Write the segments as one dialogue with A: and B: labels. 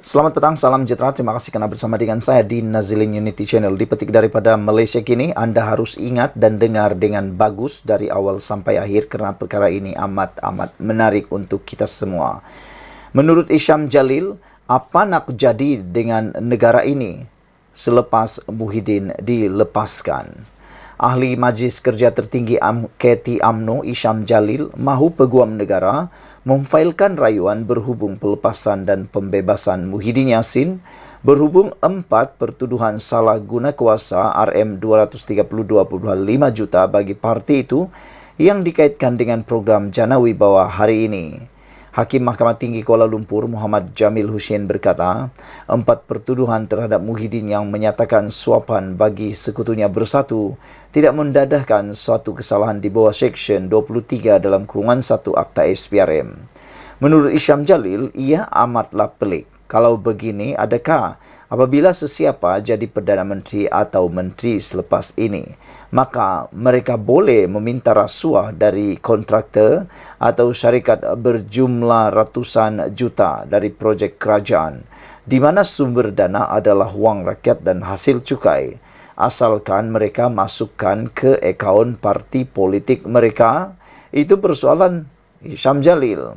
A: Selamat petang, salam sejahtera. Terima kasih kerana bersama dengan saya di Nazilin Unity Channel. Dipetik daripada Malaysia Kini, anda harus ingat dan dengar dengan bagus dari awal sampai akhir kerana perkara ini amat menarik untuk kita semua. Menurut Isham Jalil, apa nak jadi dengan negara ini selepas Muhyiddin dilepaskan? Ahli Majlis Kerja Tertinggi KT UMNO Isham Jalil mahu Peguam Negara memfailkan rayuan berhubung pelepasan dan pembebasan Muhyiddin Yassin berhubung 4 pertuduhan salah guna kuasa RM232.5 juta bagi parti itu yang dikaitkan dengan program Jana Wibawa hari ini. Hakim Mahkamah Tinggi Kuala Lumpur Muhammad Jamil Hussein berkata, 4 pertuduhan terhadap Muhyiddin yang menyatakan suapan bagi sekutunya bersatu tidak mendadahkan suatu kesalahan di bawah Seksyen 23 dalam kurungan 1 Akta SPRM. Menurut Isham Jalil, ia amatlah pelik. Kalau begini, adakah apabila sesiapa jadi Perdana Menteri atau Menteri selepas ini, maka mereka boleh meminta rasuah dari kontraktor atau syarikat berjumlah ratusan juta dari projek kerajaan, di mana sumber dana adalah wang rakyat dan hasil cukai, asalkan mereka masukkan ke akaun parti politik mereka. Itu persoalan Isham Jalil.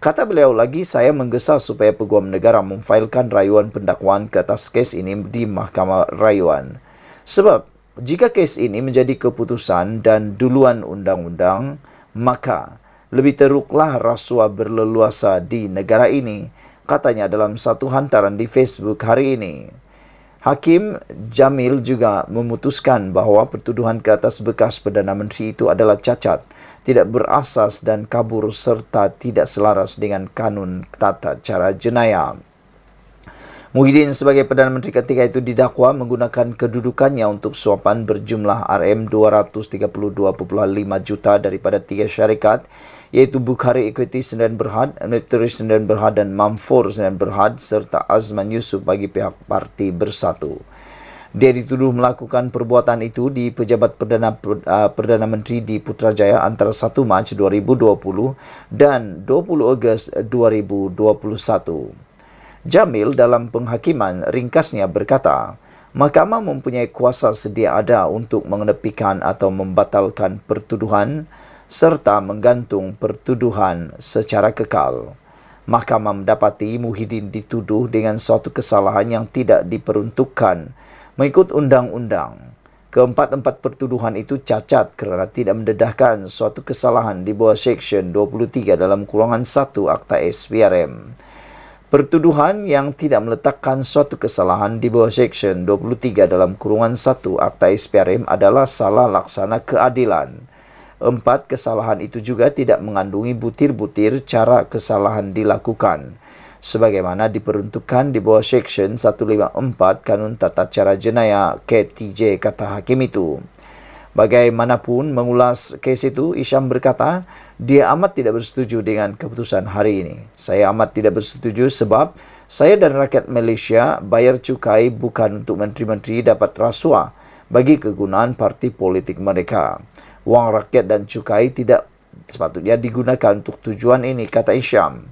A: Kata beliau lagi, saya menggesa supaya Peguam Negara memfailkan rayuan pendakwaan ke atas kes ini di Mahkamah Rayuan. Sebab, jika kes ini menjadi keputusan dan duluan undang-undang, maka lebih teruklah rasuah berleluasa di negara ini, katanya dalam satu hantaran di Facebook hari ini. Hakim Jamil juga memutuskan bahawa pertuduhan ke atas bekas Perdana Menteri itu adalah cacat, tidak berasas dan kabur serta tidak selaras dengan kanun tata cara jenayah. Muhyiddin sebagai Perdana Menteri ketika itu didakwa menggunakan kedudukannya untuk suapan berjumlah RM232.5 juta daripada 3 syarikat, iaitu Bukhari Equity Sdn Berhad, Nepturis Sdn Berhad dan Mamfor Sdn Berhad serta Azman Yusof bagi pihak Parti Bersatu. Dia dituduh melakukan perbuatan itu di Pejabat Perdana Menteri di Putrajaya antara 1 Mac 2020 dan 20 Ogos 2021. Jamil dalam penghakiman ringkasnya berkata, Mahkamah mempunyai kuasa sedia ada untuk mengenepikan atau membatalkan pertuduhan serta menggantung pertuduhan secara kekal. Mahkamah mendapati Muhyiddin dituduh dengan suatu kesalahan yang tidak diperuntukkan mengikut undang-undang. Keempat-empat pertuduhan itu cacat kerana tidak mendedahkan suatu kesalahan di bawah Seksyen 23 dalam kurungan 1 Akta SPRM. Pertuduhan yang tidak meletakkan suatu kesalahan di bawah Seksyen 23 dalam kurungan 1 Akta SPRM adalah salah laksana keadilan. 4 kesalahan itu juga tidak mengandungi butir-butir cara kesalahan dilakukan, sebagaimana diperuntukkan di bawah Seksyen 154 Kanun Tata Cara Jenayah KTJ, kata hakim itu. Bagaimanapun mengulas kes itu, Isham berkata, dia amat tidak bersetuju dengan keputusan hari ini. Saya amat tidak bersetuju sebab saya dan rakyat Malaysia bayar cukai bukan untuk menteri-menteri dapat rasuah bagi kegunaan parti politik mereka. Wang rakyat dan cukai tidak sepatutnya digunakan untuk tujuan ini, kata Isham.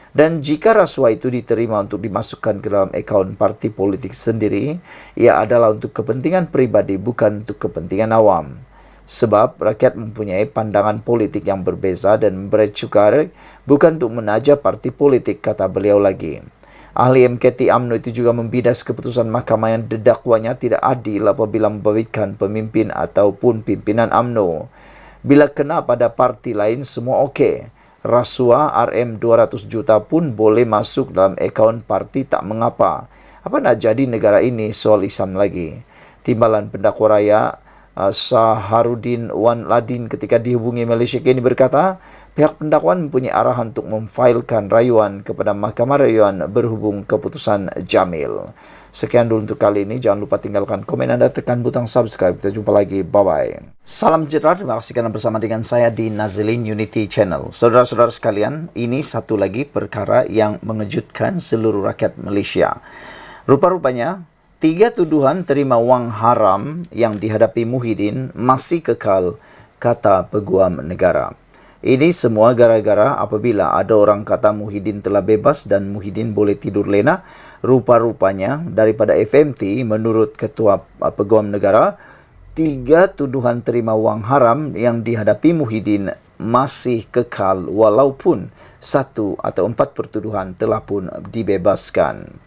A: Dan jika rasuah itu diterima untuk dimasukkan ke dalam akaun parti politik sendiri, ia adalah untuk kepentingan peribadi bukan untuk kepentingan awam. Sebab rakyat mempunyai pandangan politik yang berbeza dan memberi cukai bukan untuk menaja parti politik, kata beliau lagi. Ahli MKT UMNO itu juga membidas keputusan mahkamah yang didakwanya tidak adil apabila membabitkan pemimpin ataupun pimpinan UMNO. Bila kena pada parti lain semua okey. Rasuah RM200 juta pun boleh masuk dalam akaun parti, tak mengapa. Apa nak jadi negara ini, soal Islam lagi. Timbalan Pendakwa Raya Saharudin Wan Ladin ketika dihubungi Malaysia Kini berkata, pihak pendakwaan mempunyai arahan untuk memfailkan rayuan kepada Mahkamah Rayuan berhubung keputusan Jamil. Sekian dulu untuk kali ini. Jangan lupa tinggalkan komen anda, tekan butang subscribe. Kita jumpa lagi. Bye-bye. Salam sejahtera. Terima kasih kerana bersama dengan saya di Nazilin Unity Channel. Saudara-saudara sekalian, ini satu lagi perkara yang mengejutkan seluruh rakyat Malaysia. Rupa-rupanya, 3 tuduhan terima wang haram yang dihadapi Muhyiddin masih kekal, kata Peguam Negara. Ini semua gara-gara apabila ada orang kata Muhyiddin telah bebas dan Muhyiddin boleh tidur lena, rupa-rupanya daripada FMT menurut Ketua Peguam Negara, 3 tuduhan terima wang haram yang dihadapi Muhyiddin masih kekal walaupun 1 atau 4 pertuduhan telah pun dibebaskan.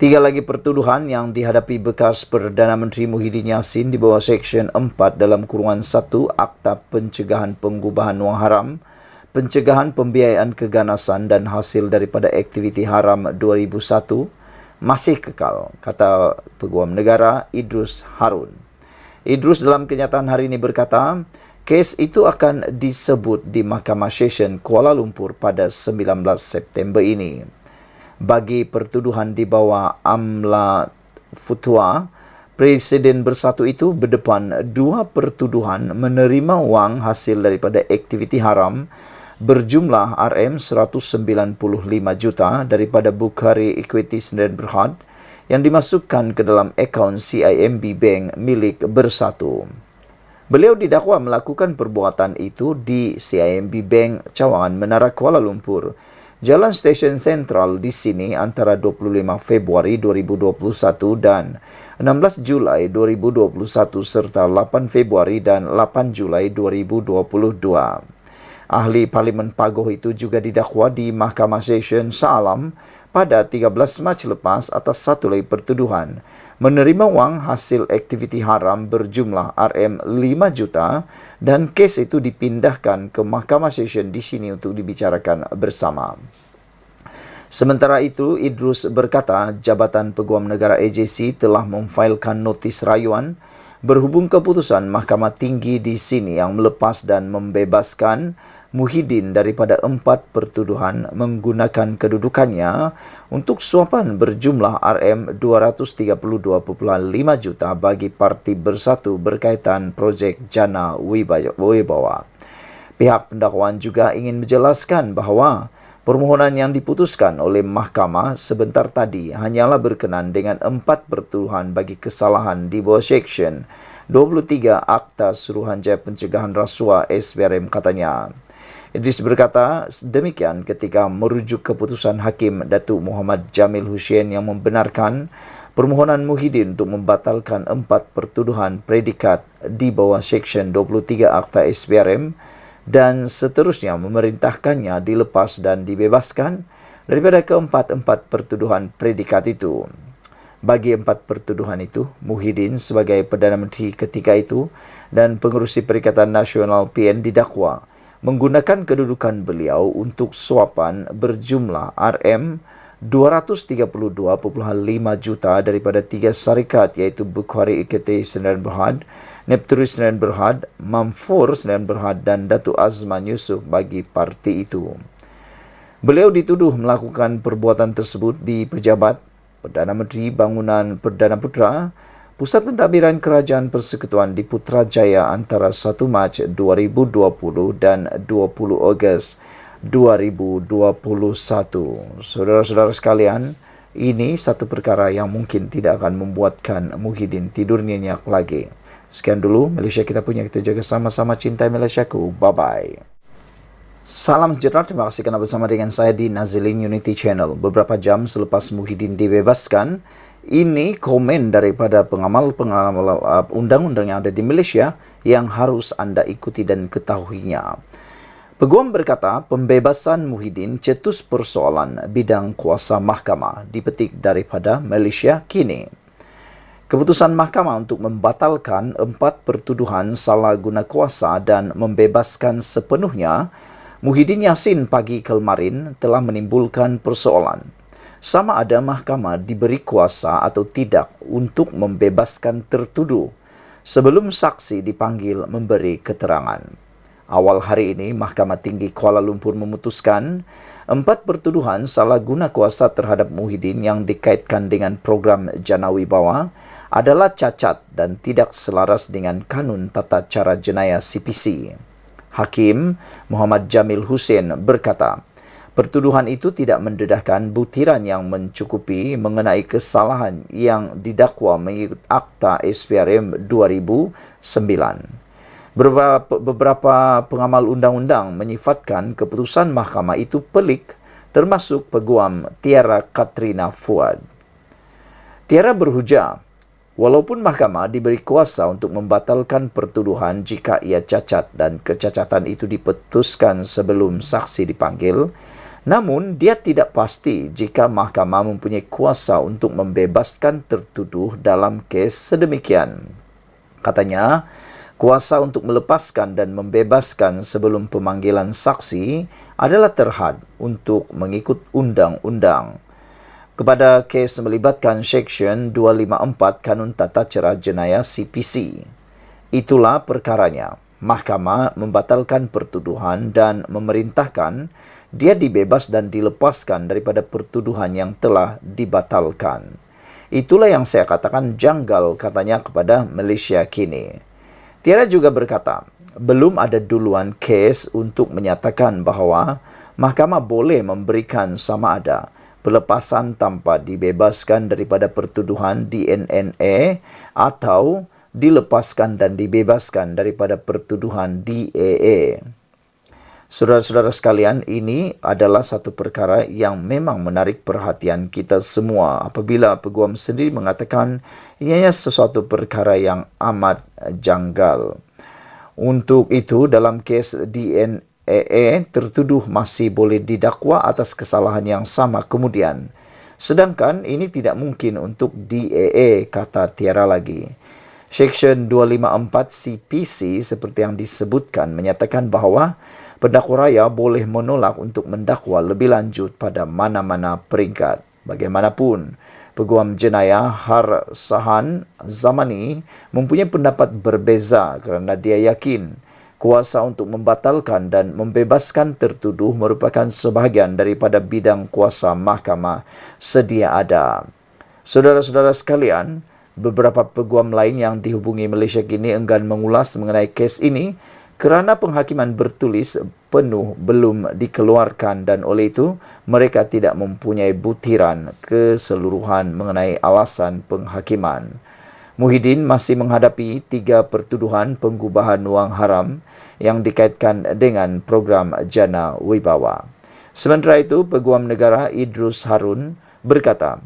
A: 3 lagi pertuduhan yang dihadapi bekas Perdana Menteri Muhyiddin Yassin di bawah Seksyen 4 dalam kurungan 1 Akta Pencegahan Pengubahan Wang Haram, Pencegahan Pembiayaan Keganasan dan Hasil daripada Aktiviti Haram 2001 masih kekal, kata Peguam Negara Idrus Harun. Idrus dalam kenyataan hari ini berkata, kes itu akan disebut di Mahkamah Session Kuala Lumpur pada 19 September ini. Bagi pertuduhan di bawah Amla Futwa, Presiden Bersatu itu berdepan 2 pertuduhan menerima wang hasil daripada aktiviti haram berjumlah RM195 juta daripada Bukhari Equity Sdn Bhd yang dimasukkan ke dalam akaun CIMB Bank milik Bersatu. Beliau didakwa melakukan perbuatan itu di CIMB Bank Cawangan Menara Kuala Lumpur, Jalan Stesen Sentral di sini antara 25 Februari 2021 dan 16 Julai 2021 serta 8 Februari dan 8 Julai 2022. Ahli Parlimen Pagoh itu juga didakwa di Mahkamah Session Shah Alam pada 13 Mac lepas atas 1 lagi pertuduhan menerima wang hasil aktiviti haram berjumlah RM5 juta dan kes itu dipindahkan ke Mahkamah Session di sini untuk dibicarakan bersama. Sementara itu, Idrus berkata Jabatan Peguam Negara AJC telah memfailkan notis rayuan berhubung keputusan Mahkamah Tinggi di sini yang melepas dan membebaskan Muhyiddin daripada 4 pertuduhan menggunakan kedudukannya untuk suapan berjumlah RM232.5 juta bagi Parti Bersatu berkaitan projek Jana Wibawa. Pihak pendakwaan juga ingin menjelaskan bahawa permohonan yang diputuskan oleh mahkamah sebentar tadi hanyalah berkenaan dengan 4 pertuduhan bagi kesalahan di bawah Seksyen 23 Akta Suruhanjaya Pencegahan Rasuah SPRM katanya. Idris berkata demikian ketika merujuk keputusan Hakim Datuk Muhammad Jamil Hussein yang membenarkan permohonan Muhyiddin untuk membatalkan 4 pertuduhan predikat di bawah Seksyen 23 Akta SPRM dan seterusnya memerintahkannya dilepas dan dibebaskan daripada keempat-empat pertuduhan predikat itu. Bagi 4 pertuduhan itu, Muhyiddin sebagai Perdana Menteri ketika itu dan pengerusi Perikatan Nasional PN didakwa menggunakan kedudukan beliau untuk suapan berjumlah RM232.5 juta daripada 3 syarikat iaitu Bukhari Equity Sdn Bhd, Nepturi Sdn Bhd, Mamfor Sdn Bhd dan Datuk Azman Yusof bagi parti itu. Beliau dituduh melakukan perbuatan tersebut di Pejabat Perdana Menteri Bangunan Perdana Putra, Pusat Pentadbiran Kerajaan Persekutuan di Putrajaya antara 1 Mac 2020 dan 20 Ogos 2021. Saudara-saudara sekalian, ini satu perkara yang mungkin tidak akan membuatkan Muhyiddin tidur nyenyak lagi. Sekian dulu Malaysia kita punya, kita jaga sama-sama, cintai Malaysiaku. Bye-bye. Salam sejahtera, terima kasih kerana bersama dengan saya di Nazilin Unity Channel. Beberapa jam selepas Muhyiddin dibebaskan, ini komen daripada pengamal-pengamal undang-undang yang ada di Malaysia yang harus anda ikuti dan ketahuinya. Peguam berkata, pembebasan Muhyiddin cetus persoalan bidang kuasa mahkamah dipetik daripada Malaysia kini. Keputusan mahkamah untuk membatalkan 4 pertuduhan salah guna kuasa dan membebaskan sepenuhnya Muhyiddin Yassin pagi kemarin telah menimbulkan persoalan. Sama ada mahkamah diberi kuasa atau tidak untuk membebaskan tertuduh sebelum saksi dipanggil memberi keterangan. Awal hari ini, Mahkamah Tinggi Kuala Lumpur memutuskan 4 pertuduhan salah guna kuasa terhadap Muhyiddin yang dikaitkan dengan program Jana Wibawa adalah cacat dan tidak selaras dengan Kanun Tata Cara Jenayah CPC. Hakim Muhammad Jamil Hussein berkata, pertuduhan itu tidak mendedahkan buktiran yang mencukupi mengenai kesalahan yang didakwa mengikut Akta SPRM 2009. Beberapa pengamal undang-undang menyifatkan keputusan mahkamah itu pelik, termasuk Peguam Tiara Katrina Fuad. Tiara berhujah, walaupun mahkamah diberi kuasa untuk membatalkan pertuduhan jika ia cacat dan kecacatan itu diputuskan sebelum saksi dipanggil, namun dia tidak pasti jika mahkamah mempunyai kuasa untuk membebaskan tertuduh dalam kes sedemikian. Katanya, kuasa untuk melepaskan dan membebaskan sebelum pemanggilan saksi adalah terhad untuk mengikut undang-undang. Kepada kes melibatkan Seksyen 254 Kanun Tata Cara Jenayah CPC. Itulah perkaranya. Mahkamah membatalkan pertuduhan dan memerintahkan dia dibebas dan dilepaskan daripada pertuduhan yang telah dibatalkan. Itulah yang saya katakan janggal, katanya kepada Malaysia Kini. Tiara juga berkata, belum ada duluan kes untuk menyatakan bahawa mahkamah boleh memberikan sama ada pelepasan tanpa dibebaskan daripada pertuduhan DNNA atau dilepaskan dan dibebaskan daripada pertuduhan DAA. Saudara-saudara sekalian, ini adalah satu perkara yang memang menarik perhatian kita semua apabila peguam sendiri mengatakan ianya sesuatu perkara yang amat janggal. Untuk itu, dalam kes DNAA, tertuduh masih boleh didakwa atas kesalahan yang sama kemudian. Sedangkan ini tidak mungkin untuk DAA, kata Tiara lagi. Seksyen 254 CPC seperti yang disebutkan menyatakan bahawa pendakwa raya boleh menolak untuk mendakwa lebih lanjut pada mana-mana peringkat. Bagaimanapun, Peguam Jenayah Har Sahan Zamani mempunyai pendapat berbeza kerana dia yakin kuasa untuk membatalkan dan membebaskan tertuduh merupakan sebahagian daripada bidang kuasa mahkamah sedia ada. Saudara-saudara sekalian, beberapa peguam lain yang dihubungi Malaysia Kini enggan mengulas mengenai kes ini kerana penghakiman bertulis penuh belum dikeluarkan dan oleh itu mereka tidak mempunyai butiran keseluruhan mengenai alasan penghakiman. Muhyiddin masih menghadapi 3 pertuduhan penggubahan wang haram yang dikaitkan dengan program Jana Wibawa. Sementara itu, Peguam Negara Idrus Harun berkata,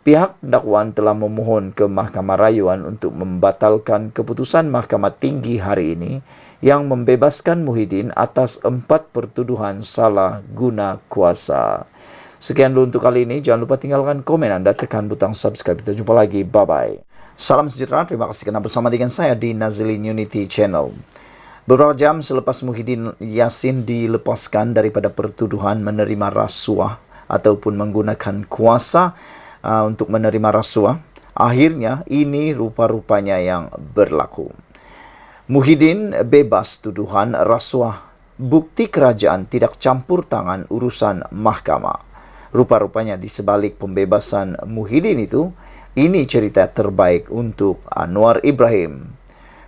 A: pihak pendakwaan telah memohon ke Mahkamah Rayuan untuk membatalkan keputusan Mahkamah Tinggi hari ini yang membebaskan Muhyiddin atas 4 pertuduhan salah guna kuasa. Sekian dulu untuk kali ini. Jangan lupa tinggalkan komen anda, tekan butang subscribe. Kita jumpa lagi. Bye-bye. Salam sejahtera. Terima kasih kerana bersama dengan saya di Nazilin Unity Channel. Beberapa jam selepas Muhyiddin Yassin dilepaskan daripada pertuduhan menerima rasuah ataupun menggunakan kuasa untuk menerima rasuah, akhirnya ini rupa-rupanya yang berlaku. Muhyiddin bebas tuduhan rasuah. Bukti kerajaan tidak campur tangan urusan mahkamah. Rupa-rupanya di sebalik pembebasan Muhyiddin itu, ini cerita terbaik untuk Anwar Ibrahim.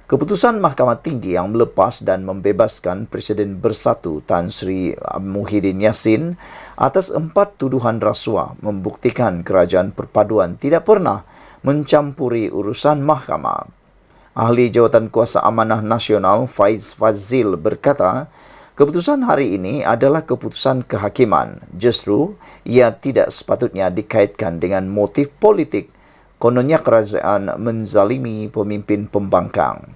A: Keputusan Mahkamah Tinggi yang melepas dan membebaskan Presiden Bersatu Tan Sri Muhyiddin Yassin atas 4 tuduhan rasuah membuktikan kerajaan perpaduan tidak pernah mencampuri urusan mahkamah. Ahli Jawatan Kuasa Amanah Nasional Faiz Fazil berkata, keputusan hari ini adalah keputusan kehakiman. Justru, ia tidak sepatutnya dikaitkan dengan motif politik. Kononnya kerajaan menzalimi pemimpin pembangkang.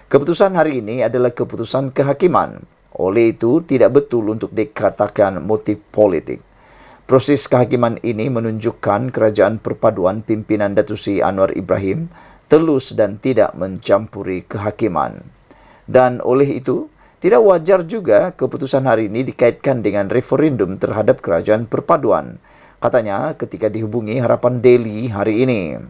A: Keputusan hari ini adalah keputusan kehakiman. Oleh itu, tidak betul untuk dikatakan motif politik. Proses kehakiman ini menunjukkan kerajaan perpaduan pimpinan Datuk Seri Anwar Ibrahim telus dan tidak mencampuri kehakiman. Dan oleh itu, tidak wajar juga keputusan hari ini dikaitkan dengan referendum terhadap kerajaan perpaduan, katanya ketika dihubungi Harapan Daily hari ini.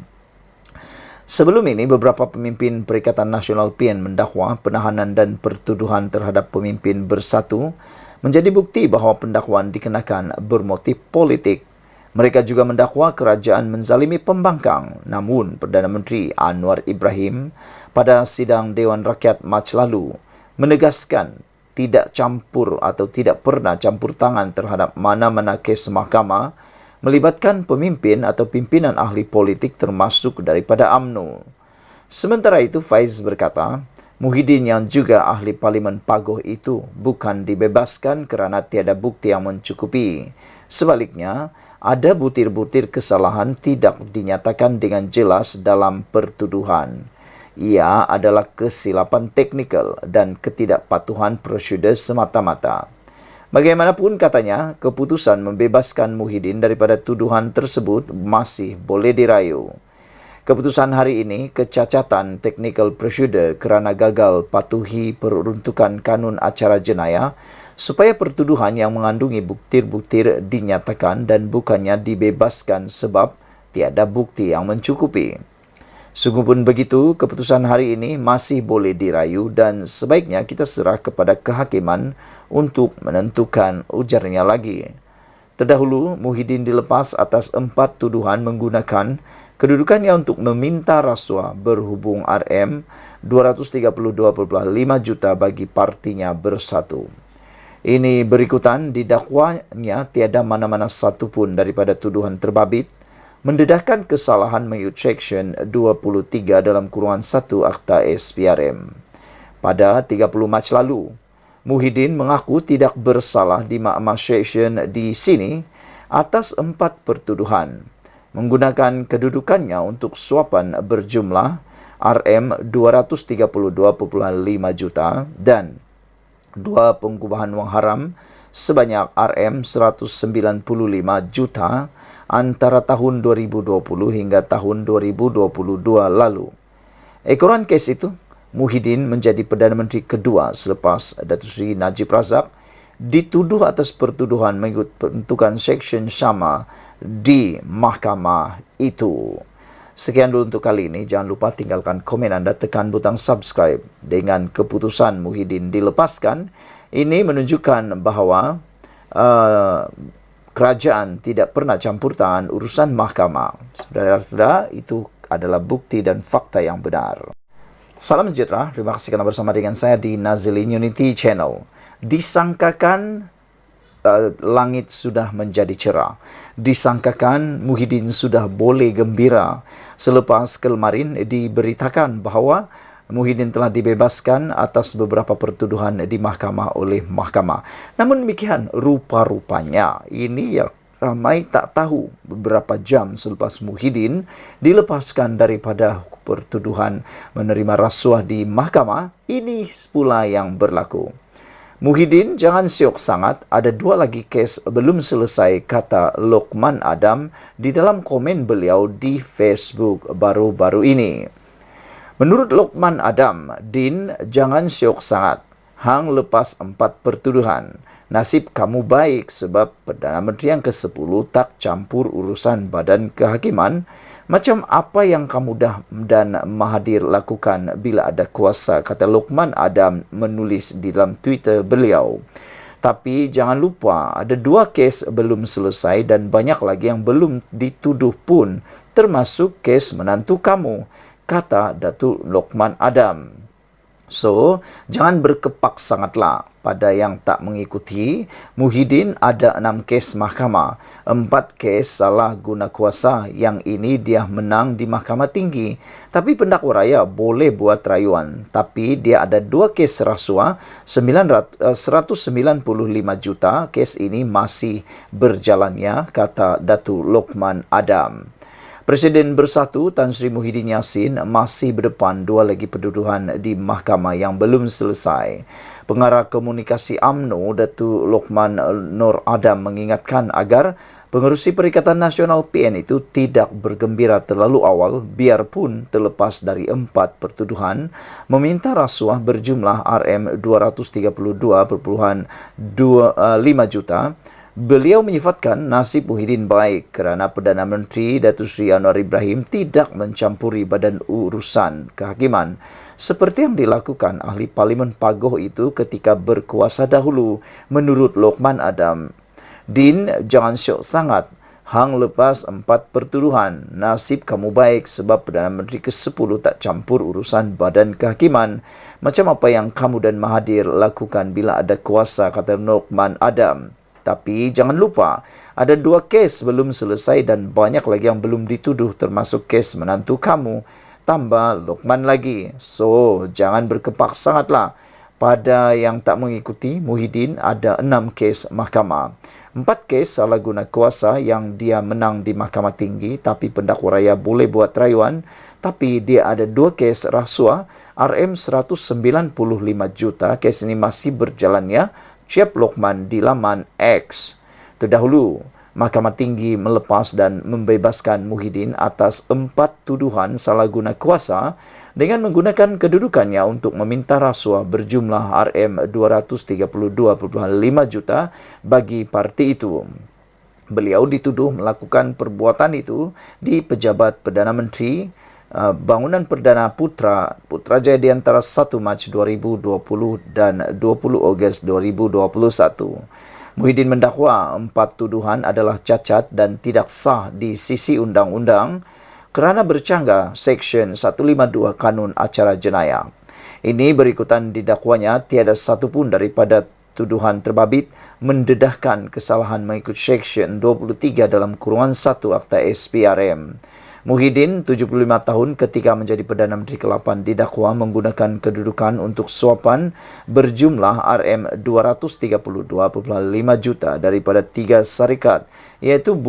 A: Sebelum ini, beberapa pemimpin Perikatan Nasional PN mendakwa penahanan dan pertuduhan terhadap pemimpin Bersatu menjadi bukti bahawa pendakwaan dikenakan bermotif politik. Mereka juga mendakwa kerajaan menzalimi pembangkang. Namun, Perdana Menteri Anwar Ibrahim pada sidang Dewan Rakyat Mac lalu menegaskan tidak campur atau tidak pernah campur tangan terhadap mana-mana kes mahkamah melibatkan pemimpin atau pimpinan ahli politik termasuk daripada UMNO. Sementara itu, Faiz berkata, Muhyiddin yang juga ahli Parlimen Pagoh itu bukan dibebaskan kerana tiada bukti yang mencukupi. Sebaliknya, ada butir-butir kesalahan tidak dinyatakan dengan jelas dalam pertuduhan. Ia adalah kesilapan teknikal dan ketidakpatuhan prosedur semata-mata. Bagaimanapun katanya, keputusan membebaskan Muhyiddin daripada tuduhan tersebut masih boleh dirayu. Keputusan hari ini kecacatan technical prosedur kerana gagal patuhi peruntukan kanun acara jenayah supaya pertuduhan yang mengandungi buktir-buktir dinyatakan dan bukannya dibebaskan sebab tiada bukti yang mencukupi. Sungguh pun begitu, keputusan hari ini masih boleh dirayu dan sebaiknya kita serah kepada kehakiman untuk menentukan, ujarnya lagi. Terdahulu, Muhyiddin dilepas atas 4 tuduhan menggunakan kedudukannya untuk meminta rasuah berhubung RM 232.5 juta bagi partinya Bersatu. Ini berikutan didakwanya tiada mana-mana satu pun daripada tuduhan terbabit mendedahkan kesalahan mengikut Seksyen 23 dalam kurungan 1 Akta SPRM. Pada 30 Mac lalu, Muhyiddin mengaku tidak bersalah di Mahkamah Seksyen di sini atas 4 pertuduhan menggunakan kedudukannya untuk suapan berjumlah RM 232.5 juta dan 2 pengubahan wang haram sebanyak RM 195 juta antara tahun 2020 hingga tahun 2022 lalu. Ekoran kes itu, Muhyiddin menjadi Perdana Menteri kedua selepas Datuk Seri Najib Razak dituduh atas pertuduhan mengikut peruntukan Seksyen sama di mahkamah itu. Sekian dulu untuk kali ini. Jangan lupa tinggalkan komen anda, tekan butang subscribe. Dengan keputusan Muhyiddin dilepaskan, ini menunjukkan bahawa kerajaan tidak pernah campur tangan urusan mahkamah. Saudara-saudara, itu adalah bukti dan fakta yang benar. Salam sejahtera. Terima kasih kerana bersama dengan saya di Nazilin Unity Channel. Disangkakan langit sudah menjadi cerah. Disangkakan Muhyiddin sudah boleh gembira selepas kemarin diberitakan bahawa Muhyiddin telah dibebaskan atas beberapa pertuduhan di mahkamah oleh mahkamah. Namun demikian, rupa-rupanya ini yang ramai tak tahu beberapa jam selepas Muhyiddin dilepaskan daripada pertuduhan menerima rasuah di mahkamah, ini pula yang berlaku. Muhyiddin jangan syok sangat, ada 2 lagi kes belum selesai, kata Lokman Adam di dalam komen beliau di Facebook baru-baru ini. Menurut Lokman Adam, Din jangan syok sangat, hang lepas 4 pertuduhan. Nasib kamu baik sebab Perdana Menteri yang ke-10 tak campur urusan badan kehakiman macam apa yang kamu dan Mahathir lakukan bila ada kuasa, kata Lokman Adam menulis di dalam Twitter beliau. Tapi jangan lupa ada 2 kes belum selesai dan banyak lagi yang belum dituduh pun, termasuk kes menantu kamu, kata Datuk Lokman Adam. So, jangan berkepak sangatlah pada yang tak mengikuti. Muhyiddin ada 6 kes mahkamah, 4 kes salah guna kuasa. Yang ini dia menang di Mahkamah Tinggi. Tapi pendakwa raya boleh buat rayuan. Tapi dia ada 2 kes rasuah, 195 juta. Kes ini masih berjalannya, kata Datuk Lokman Adam. Presiden Bersatu Tan Sri Muhyiddin Yassin masih berdepan 2 lagi pertuduhan di mahkamah yang belum selesai. Pengarah Komunikasi UMNO Datuk Lokman Nur Adam mengingatkan agar pengerusi Perikatan Nasional PN itu tidak bergembira terlalu awal biarpun terlepas dari 4 pertuduhan meminta rasuah berjumlah RM 232.5 juta. Beliau menyifatkan nasib Muhyiddin baik kerana Perdana Menteri Datuk Seri Anwar Ibrahim tidak mencampuri badan urusan kehakiman seperti yang dilakukan ahli Parlimen Pagoh itu ketika berkuasa dahulu. Menurut Lokman Adam, Din jangan syok sangat, hang lepas 4 pertuduhan. Nasib kamu baik sebab Perdana Menteri ke-10 tak campur urusan badan kehakiman macam apa yang kamu dan Mahathir lakukan bila ada kuasa, kata Lokman Adam. Tapi jangan lupa, ada 2 kes belum selesai dan banyak lagi yang belum dituduh termasuk kes menantu kamu. tambah Luqman lagi. So, jangan berkepak sangatlah. Pada yang tak mengikuti, Muhyiddin ada 6 kes mahkamah. 4 kes salah guna kuasa yang dia menang di Mahkamah Tinggi, tapi pendakwa raya boleh buat rayuan. Tapi dia ada 2 kes rasuah, RM195 juta. Kes ini masih berjalan ya. Ciap Luqman di laman X. Terdahulu, Mahkamah Tinggi melepas dan membebaskan Muhyiddin atas 4 tuduhan salah guna kuasa dengan menggunakan kedudukannya untuk meminta rasuah berjumlah RM232.5 juta bagi parti itu. Beliau dituduh melakukan perbuatan itu di Pejabat Perdana Menteri Bangunan Perdana Putrajaya di antara 1 Mac 2020 dan 20 Ogos 2021. Muhyiddin mendakwa 4 tuduhan adalah cacat dan tidak sah di sisi undang-undang kerana bercanggah Seksyen 152 Kanun Acara Jenayah. Ini berikutan didakwanya tiada satu pun daripada tuduhan terbabit mendedahkan kesalahan mengikut Seksyen 23 dalam kurungan 1 Akta SPRM. Muhyiddin, 75 tahun ketika menjadi Perdana Menteri ke-8 didakwa menggunakan kedudukan untuk suapan berjumlah RM232.5 juta daripada 3 syarikat iaitu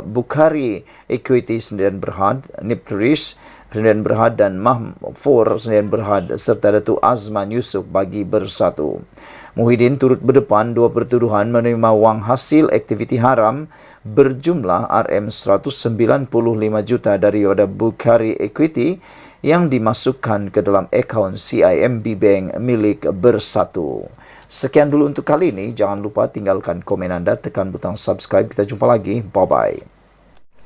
A: Bukhari Equity Sdn Berhad, Nipturis Sdn Berhad dan Mahfor Sdn Berhad serta Datuk Azman Yusof bagi bersatu. Muhyiddin turut berdepan 2 pertuduhan menerima wang hasil aktiviti haram berjumlah RM195 juta daripada Bukhari Equity yang dimasukkan ke dalam akaun CIMB Bank milik Bersatu. Sekian dulu untuk kali ini. Jangan lupa tinggalkan komen anda, tekan butang subscribe. Kita jumpa lagi. Bye-bye.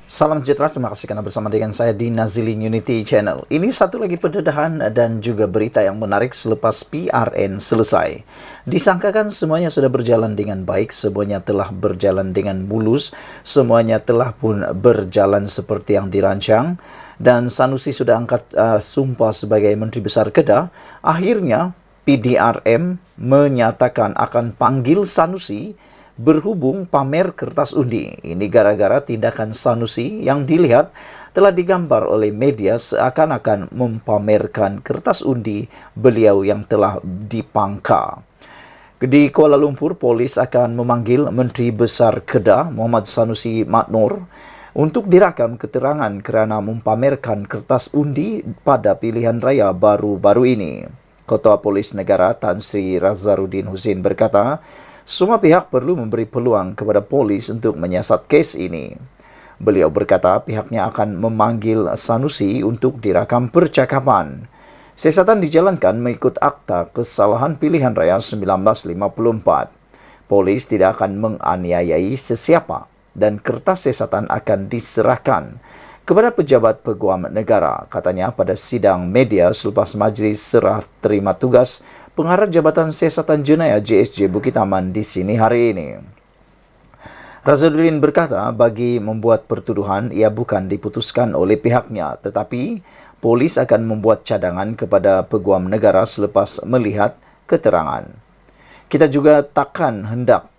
A: Salam sejahtera, terima kasih kerana bersama dengan saya di Nazilin Unity Channel. Ini satu lagi pendedahan dan juga berita yang menarik selepas PRN selesai. Disangkakan semuanya sudah berjalan dengan baik, semuanya telah berjalan dengan mulus, semuanya telah pun berjalan seperti yang dirancang. Dan Sanusi sudah angkat sumpah sebagai Menteri Besar Kedah. Akhirnya PDRM menyatakan akan panggil Sanusi berhubung pamer kertas undi. Ini gara-gara tindakan Sanusi yang dilihat telah digambar oleh media seakan-akan mempamerkan kertas undi beliau yang telah dipangka. Di Kuala Lumpur, polis akan memanggil Menteri Besar Kedah Muhammad Sanusi Maknor untuk dirakam keterangan kerana mempamerkan kertas undi pada pilihan raya baru-baru ini. Ketua Polis Negara Tan Sri Razarudin Husin berkata, semua pihak perlu memberi peluang kepada polis untuk menyiasat kes ini. Beliau berkata pihaknya akan memanggil Sanusi untuk dirakam percakapan. Siasatan dijalankan mengikut Akta Kesalahan Pilihan Raya 1954. Polis tidak akan menganiayai sesiapa dan kertas siasatan akan diserahkan kepada pejabat peguam negara, katanya pada sidang media selepas majlis serah terima tugas Pengarah Jabatan Siasatan Jenayah JSJ Bukit Aman di sini hari ini. Razarudin berkata bagi membuat pertuduhan ia bukan diputuskan oleh pihaknya, tetapi polis akan membuat cadangan kepada peguam negara selepas melihat keterangan. Kita juga takkan hendak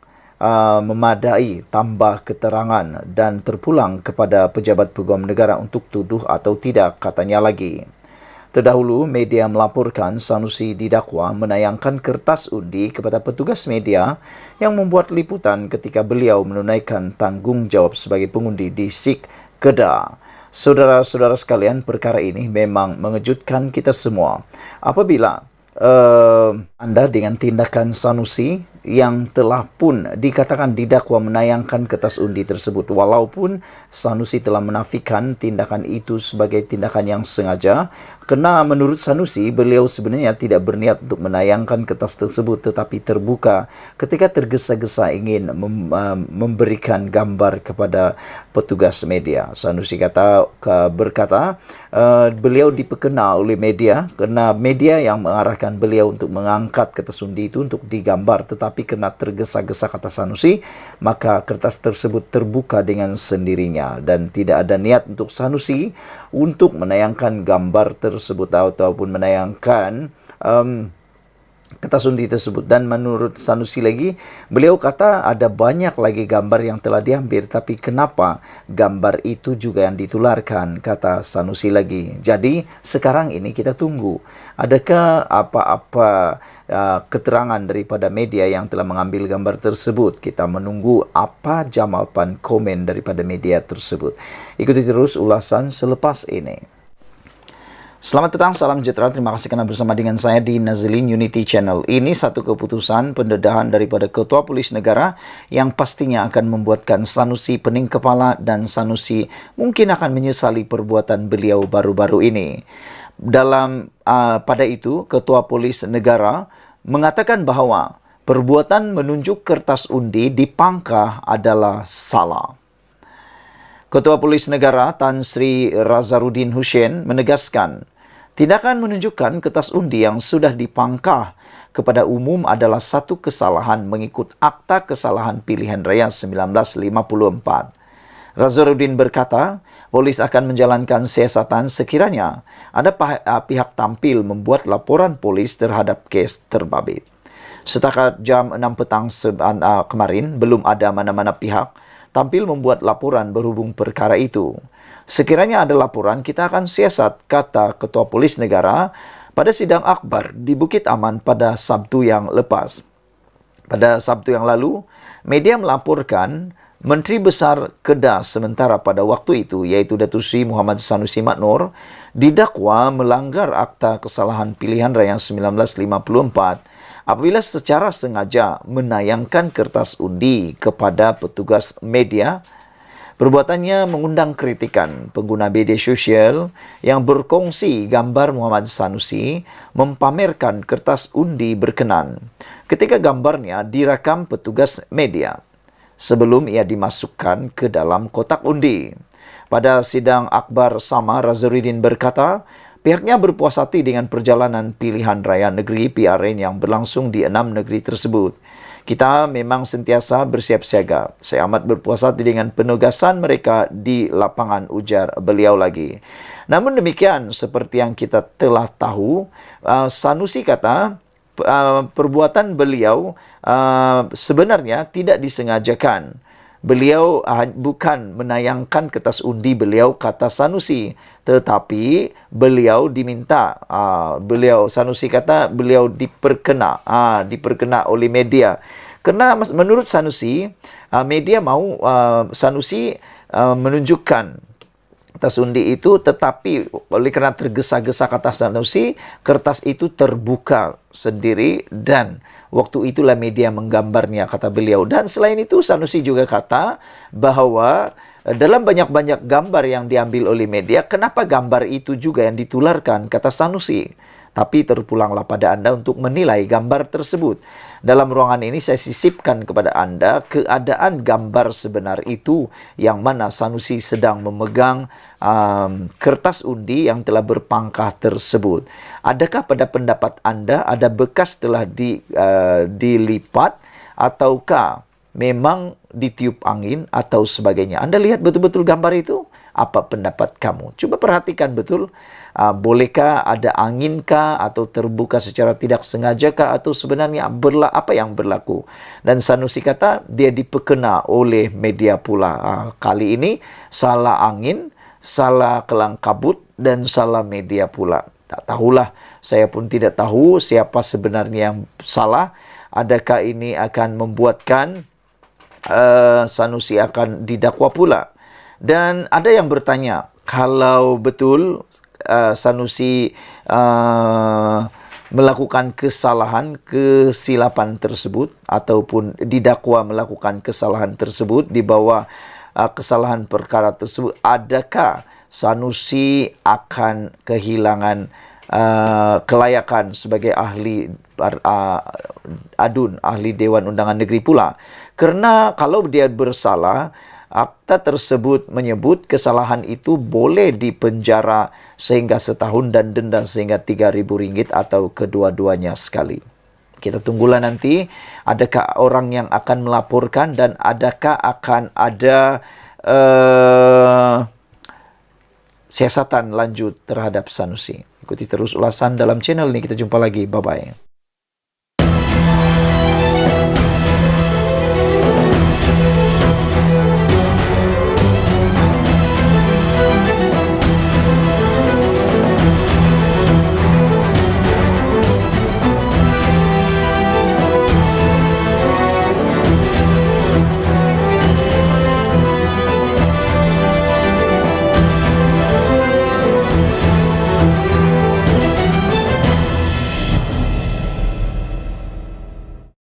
A: memadai tambah keterangan dan terpulang kepada pejabat peguam negara untuk tuduh atau tidak, katanya lagi. Terdahulu, media melaporkan Sanusi didakwa menayangkan kertas undi kepada petugas media yang membuat liputan ketika beliau menunaikan tanggungjawab sebagai pengundi di SIK Kedah. Saudara-saudara sekalian, perkara ini memang mengejutkan kita semua. Apabila anda dengan tindakan Sanusi yang telah pun dikatakan didakwa menayangkan kertas undi tersebut, walaupun Sanusi telah menafikan tindakan itu sebagai tindakan yang sengaja, kerana menurut Sanusi beliau sebenarnya tidak berniat untuk menayangkan kertas tersebut tetapi terbuka ketika tergesa-gesa ingin memberikan gambar kepada petugas media. Sanusi berkata beliau diperkenal oleh media kerana media yang mengarahkan beliau untuk mengangkat kertas undi itu untuk digambar, tetapi kerana tergesa-gesa, kata Sanusi, maka kertas tersebut terbuka dengan sendirinya dan tidak ada niat untuk Sanusi untuk menayangkan gambar tersebut ataupun menayangkan kertas undi tersebut. Dan menurut Sanusi lagi, beliau kata ada banyak lagi gambar yang telah diambil, tapi kenapa gambar itu juga yang ditularkan, kata Sanusi lagi. Jadi sekarang ini kita tunggu adakah apa-apa keterangan daripada media yang telah mengambil gambar tersebut. Kita menunggu apa jawapan komen daripada media tersebut. Ikuti terus ulasan selepas ini. Selamat petang, salam sejahtera. Terima kasih kerana bersama dengan saya di Nazlin Unity Channel. Ini satu keputusan pendedahan daripada Ketua Polis Negara yang pastinya akan membuatkan Sanusi pening kepala dan Sanusi mungkin akan menyesali perbuatan beliau baru-baru ini. Pada itu, Ketua Polis Negara mengatakan bahawa perbuatan menunjuk kertas undi di pangkah adalah salah. Ketua Polis Negara Tan Sri Razarudin Hussein menegaskan, tindakan menunjukkan kertas undi yang sudah dipangkah kepada umum adalah satu kesalahan mengikut Akta Kesalahan Pilihan Raya 1954. Razarudin berkata, polis akan menjalankan siasatan sekiranya ada pihak tampil membuat laporan polis terhadap kes terbabit. Setakat jam 6 petang kemarin, belum ada mana-mana pihak tampil membuat laporan berhubung perkara itu. Sekiranya ada laporan, kita akan siasat, kata Ketua Polis Negara pada sidang akbar di Bukit Aman pada Sabtu yang lepas. Pada Sabtu yang lalu, media melaporkan Menteri Besar Kedah sementara pada waktu itu, iaitu Datuk Seri Muhammad Sanusi Maknor, didakwa melanggar Akta Kesalahan Pilihan Raya 1954 apabila secara sengaja menayangkan kertas undi kepada petugas media. Perbuatannya mengundang kritikan pengguna media sosial yang berkongsi gambar Muhammad Sanusi mempamerkan kertas undi berkenan ketika gambarnya direkam petugas media sebelum ia dimasukkan ke dalam kotak undi. Pada sidang akbar sama, Razarudin berkata, pihaknya berpuas hati dengan perjalanan pilihan raya negeri PRN yang berlangsung di 6 negeri tersebut. Kita memang sentiasa bersiap siaga. Saya amat berpuas hati dengan penugasan mereka di lapangan, ujar beliau lagi. Namun demikian, seperti yang kita telah tahu, Sanusi kata perbuatan beliau sebenarnya tidak disengajakan. Beliau bukan menayangkan kertas undi beliau, kata Sanusi, tetapi beliau diminta, Sanusi kata beliau diperkena oleh media. Kerana menurut Sanusi, media mahu Sanusi menunjukkan kertas undi itu, tetapi oleh kerana tergesa-gesa, kata Sanusi, kertas itu terbuka sendiri dan waktu itulah media menggambarnya, kata beliau. Dan selain itu, Sanusi juga kata bahawa dalam banyak-banyak gambar yang diambil oleh media, kenapa gambar itu juga yang ditularkan, kata Sanusi. Tapi terpulanglah pada anda untuk menilai gambar tersebut. Dalam ruangan ini saya sisipkan kepada anda keadaan gambar sebenar itu, yang mana Sanusi sedang memegang kertas undi yang telah berpangkah tersebut. Adakah pada pendapat anda ada bekas telah dilipat ataukah memang ditiup angin atau sebagainya? Anda lihat betul-betul gambar itu? Apa pendapat kamu? Cuba perhatikan betul. Bolehkah ada anginkah atau terbuka secara tidak sengajakah atau sebenarnya apa yang berlaku? Dan Sanusi kata dia diperkena oleh media pula. Kali ini salah angin, salah kelang kabut dan salah media pula. Tak tahulah, saya pun tidak tahu siapa sebenarnya yang salah. Adakah ini akan membuatkan Sanusi akan didakwa pula? Dan ada yang bertanya, kalau betul Sanusi melakukan kesilapan tersebut ataupun didakwa melakukan kesalahan tersebut di bawah kesalahan perkara tersebut, adakah Sanusi akan kehilangan kelayakan sebagai ahli ahli Dewan Undangan Negeri pula? Kerana kalau dia bersalah, akta tersebut menyebut kesalahan itu boleh dipenjara sehingga setahun dan denda sehingga RM3,000 atau kedua-duanya sekali. Kita tunggulah nanti adakah orang yang akan melaporkan dan adakah akan ada siasatan lanjut terhadap Sanusi. Ikuti terus ulasan dalam channel ini. Kita jumpa lagi. Bye-bye.